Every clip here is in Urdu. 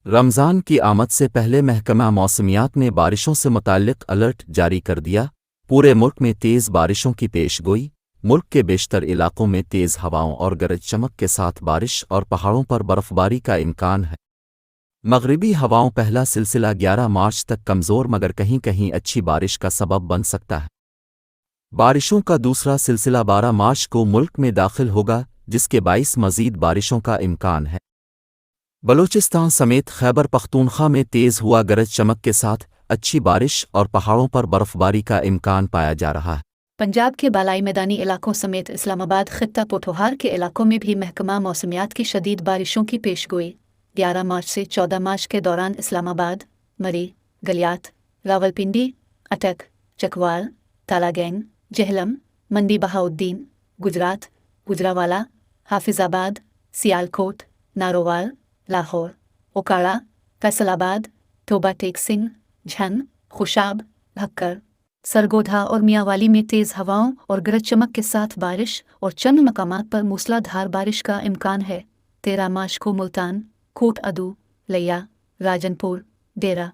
رمضان کی آمد سے پہلے محکمہ موسمیات نے بارشوں سے متعلق الرٹ جاری کر دیا۔ پورے ملک میں تیز بارشوں کی پیش گوئی۔ ملک کے بیشتر علاقوں میں تیز ہواؤں اور گرج چمک کے ساتھ بارش اور پہاڑوں پر برف باری کا امکان ہے۔ مغربی ہواؤں پہلا سلسلہ 11 مارچ تک کمزور مگر کہیں کہیں اچھی بارش کا سبب بن سکتا ہے۔ بارشوں کا دوسرا سلسلہ 12 مارچ کو ملک میں داخل ہوگا، جس کے باعث مزید بارشوں کا امکان ہے۔ بلوچستان سمیت خیبر پختونخوا میں تیز ہوا گرج چمک کے ساتھ اچھی بارش اور پہاڑوں پر برف باری کا امکان پایا جا رہا ہے۔ پنجاب کے بالائی میدانی علاقوں سمیت اسلام آباد خطہ پوٹھوہار کے علاقوں میں بھی محکمہ موسمیات کی شدید بارشوں کی پیش گوئی۔ 11 مارچ سے 14 مارچ کے دوران اسلام آباد، مری، گلیات، راولپنڈی، اٹک، چکوال، تالا گینگ، جہلم، منڈی بہاؤدین، گجرات، گجراوالا، حافظ آباد، سیالکوٹ، نارووال، لاہور، اوکاڑا، فیصل آباد، ٹوبہ ٹیک سنگھ، جھن، خوشاب، بھکر، سرگودھا اور میاں والی میں تیز ہواؤں اور گرج چمک کے ساتھ بارش اور چند مقامات پر موسلا دھار بارش کا امکان ہے۔ 13 مارچ کو ملتان، کوٹ ادو، لیا، راجن پور، ڈیرہ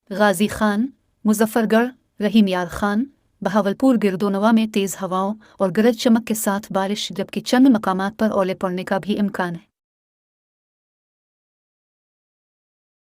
غازی خان، مظفر گڑھ، رحیم یار خان، بہاولپور گردونوا میں تیز ہواؤں اور گرج چمک کے ساتھ بارش جبکہ چند مقامات پر اولے پڑنے کا بھی امکان ہے۔